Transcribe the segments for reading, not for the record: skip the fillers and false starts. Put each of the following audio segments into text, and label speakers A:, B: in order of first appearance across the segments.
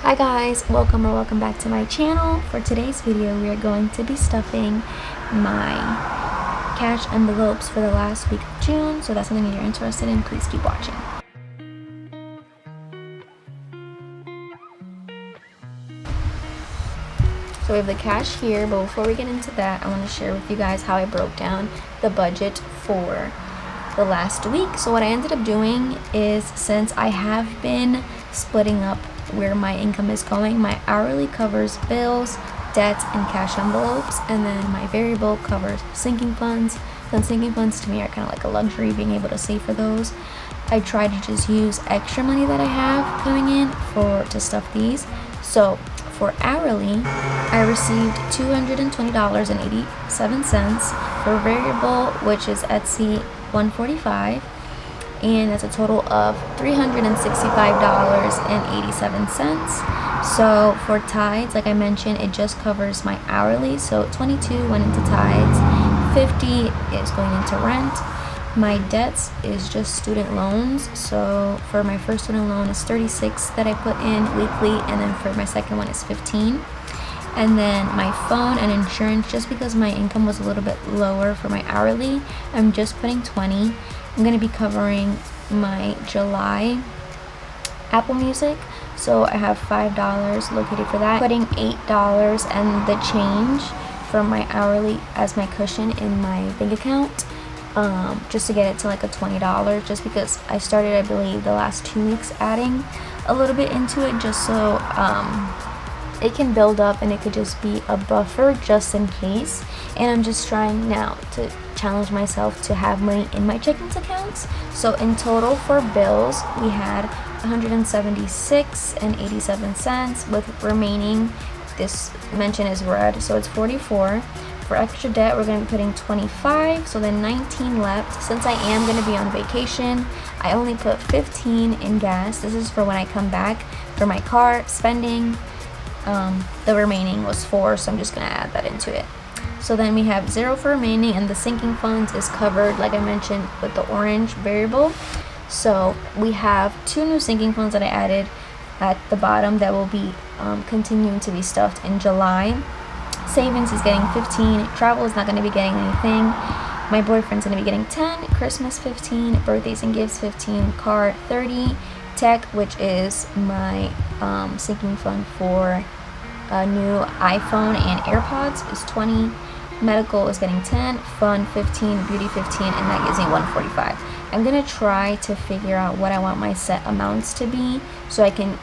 A: Hi guys, welcome back to my channel. For today's video we are going to be stuffing my cash envelopes for the last week of June. So if that's something you're interested in, please keep watching. So we have the cash here, but before we get into that, I want to share with you guys how I broke down the budget for the last week. So what I ended up doing is, since I have been splitting up where my income is going, my hourly covers bills, debts, and cash envelopes, and then my variable covers sinking funds. Then sinking funds to me are kind of like a luxury, being able to save for those. I try to just use extra money that I have coming in to stuff these. So for hourly, I received $220.87 for variable, which is Etsy $145, and that's a total of $365.87. So for tithes, like I mentioned, it just covers my hourly, so $22 went into tithes, $50 is going into rent. My debts is just student loans, so for my first student loan is $36 that I put in weekly, and then for my second one is $15. And then my phone and insurance, just because my income was a little bit lower for my hourly, I'm just putting $20. I'm going to be covering my July Apple Music, so I have $5 located for that, putting $8 and the change from my hourly as my cushion in my bank account, just to get it to like a $20, just because I started, I believe, the last 2 weeks adding a little bit into it, just so it can build up and it could just be a buffer just in case. And I'm just trying now to challenge myself to have money in my checking accounts. So in total for bills, we had $176.87, with remaining, this mention is red, so it's $44. For extra debt, we're going to be putting $25, so then $19 left. Since I am going to be on vacation, I only put $15 in gas. This is for when I come back for my car spending. The remaining was $4, so I'm just going to add that into it. So then we have $0 for remaining, and the sinking funds is covered, like I mentioned, with the orange variable. So we have 2 new sinking funds that I added at the bottom that will be continuing to be stuffed in July. Savings is getting 15, travel is not going to be getting anything, my boyfriend's going to be getting 10, Christmas 15, birthdays and gifts 15, car 30, tech, which is my sinking fund for a new iPhone and AirPods, is 20, medical is getting 10, fun 15, beauty 15, and that gives me 145. I'm going to try to figure out what I want my set amounts to be, so I can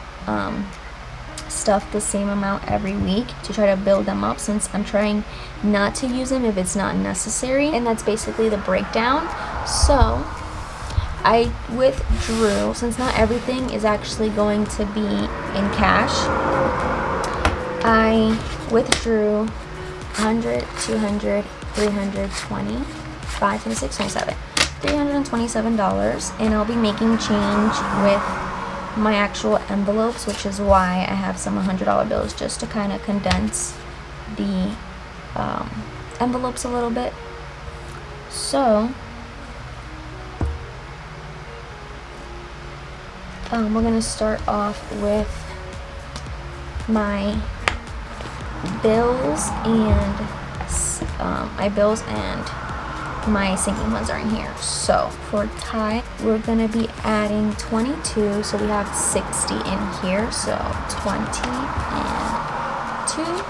A: stuff the same amount every week to try to build them up, since I'm trying not to use them if it's not necessary. And that's basically the breakdown. So I withdrew, since not everything is actually going to be in cash, I withdrew 100, 200, 320, 5, 26, 27, $327, and I'll be making change with my actual envelopes, which is why I have some $100 bills, just to kind of condense the envelopes a little bit. So we're gonna start off with my bills, and my sinking funds are in here. So for tithe, we're gonna be adding 22, so we have 60 in here, so 20 and 2.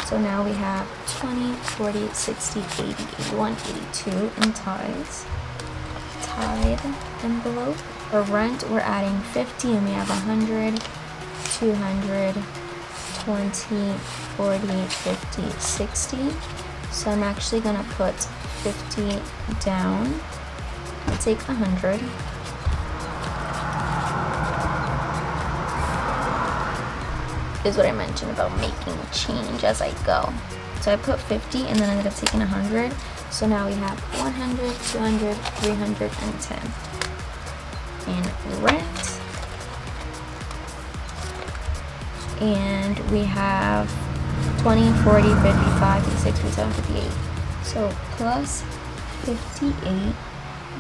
A: So now we have 20, 40, 60, 80, 81, 82 in tithes. Tithe envelope. For rent, we're adding 50, and we have 100, 200, 20, 40, 50, 60. So I'm actually gonna put 50 down. I'll take 100. Is what I mentioned about making change as I go. So I put 50, and then I ended up taking 100. So now we have 100, 200, 310 in rent. And we have 20, 40, 55, 56, 57, 58. So plus 58,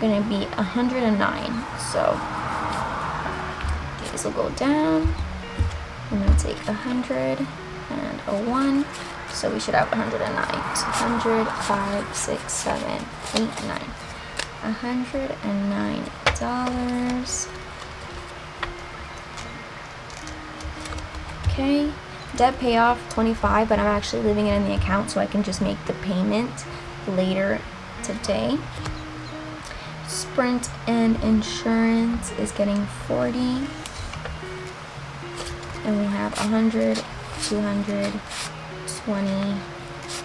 A: gonna be 109. So these will go down. I'm gonna take 100 and a 1, so we should have 109. So 100, 5, 6, 7, 8, 9. $109. Okay, debt payoff 25, but I'm actually leaving it in the account so I can just make the payment later today. Sprint and insurance is getting 40, and we have 100, 200, 20,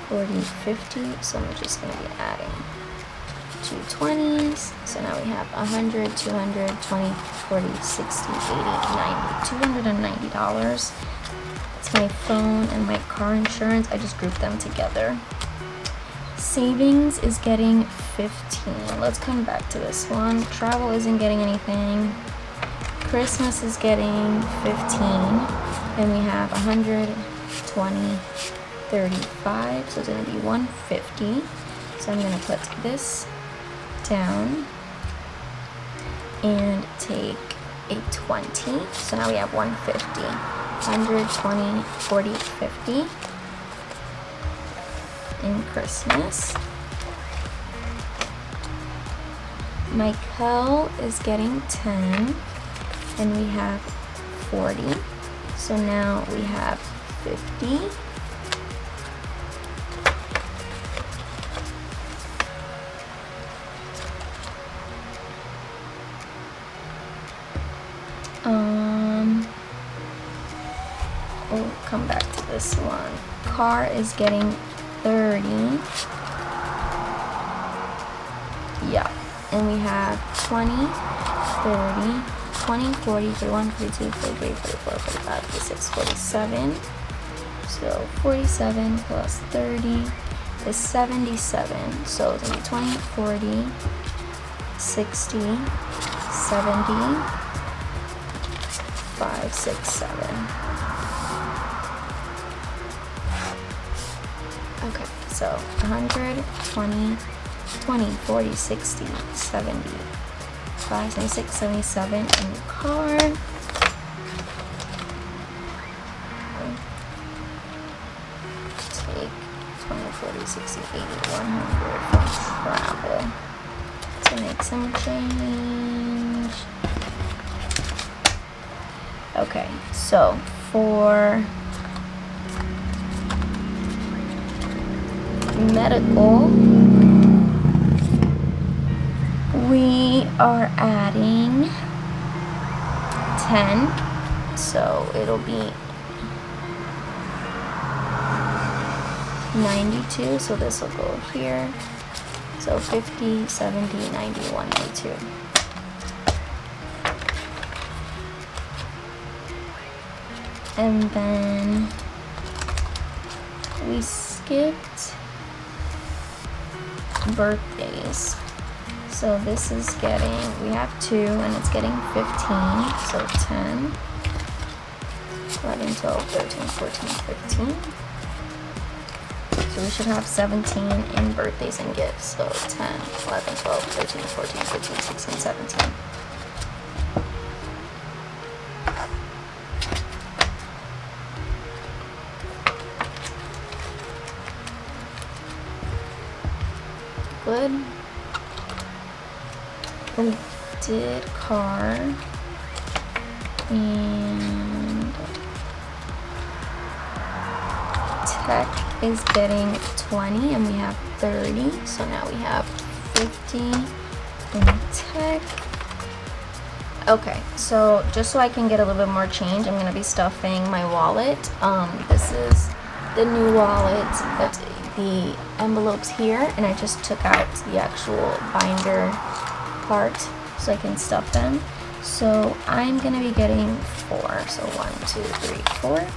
A: 40, 50. So I'm just going to be adding 2 20s. So now we have 100, 200, 20, 40, 60, 80, 90, $290. That's my phone and my car insurance. I just grouped them together. Savings is getting 15. Let's come back to this one. Travel isn't getting anything. Christmas is getting 15. And we have 100, 20, 35. So it's going to be 150. So I'm going to put this down and take a 20. So now we have 150. 100, 20, 40, 50 in Christmas. Michael is getting 10, and we have 40. So now we have 50. We'll come back to this one. Car is getting 30. Yeah, and we have 20, 30, 20, 40, 41, 42, 43, 44, 45, 46, 47. So 47 plus 30 is 77. So it's going to be 20, 40, 60, 70, 5, 6, 7. Okay, so 100, 20, 40, 60, 70, 5, 76, 77 in the car. Take 20, 40, 60, 80, 100 from travel to make some change. Okay, so for medical, we are adding 10, so it'll be 92, so this will go here. So 50, 70, 91, 92. And then we skipped birthdays. So this is getting, we have 2 and it's getting 15. So 10, 11, 12, 13, 14, 15. So we should have 17 in birthdays and gifts. So 10, 11, 12, 13, 14, 15, 16, 17. Good. We did car and tech is getting 20 and we have 30, so now we have 50 in tech. Okay, so just so I can get a little bit more change, I'm going to be stuffing my wallet. This is the new wallet. That's the envelopes here, and I just took out the actual binder part so I can stuff them. So I'm gonna be getting 4. So 1, 2, 3, 4.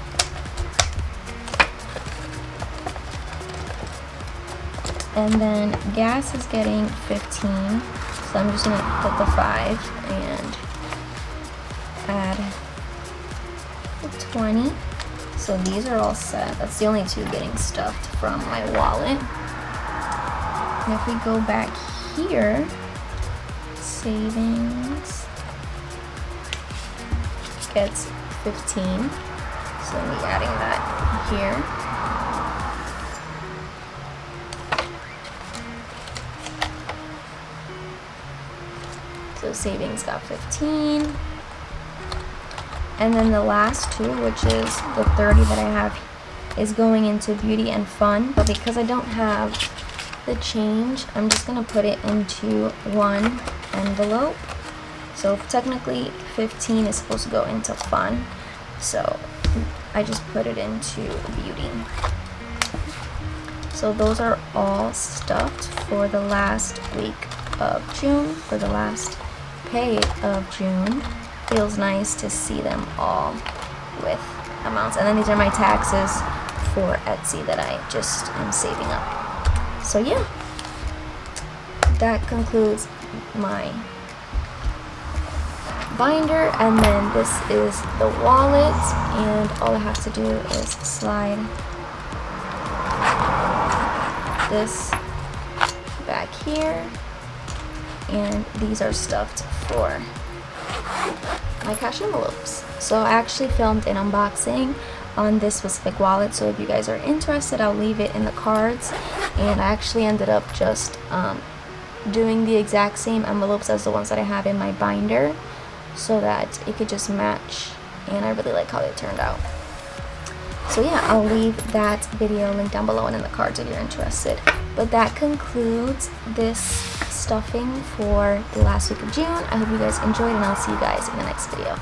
A: And then gas is getting 15. So I'm just gonna put the 5 and add the 20. So these are all set. That's the only 2 getting stuffed from my wallet. And if we go back here, savings gets 15. So I'm gonna be adding that here. So savings got 15. And then the last two, which is the 30 that I have, is going into beauty and fun. But because I don't have the change, I'm just gonna put it into one envelope. So technically 15 is supposed to go into fun. So I just put it into beauty. So those are all stuffed for the last week of June, for the last pay of June. Feels nice to see them all with amounts. And then these are my taxes for Etsy that I just am saving up. So yeah, that concludes my binder. And then this is the wallet, and all I have to do is slide this back here, and these are stuffed for my cash envelopes. So I actually filmed an unboxing on this specific wallet, so if you guys are interested, I'll leave it in the cards. And I actually ended up just doing the exact same envelopes as the ones that I have in my binder, so that it could just match, and I really like how they turned out. So yeah, I'll leave that video link down below and in the cards if you're interested. But that concludes this stuffing for the last week of June. I hope you guys enjoyed, and I'll see you guys in the next video.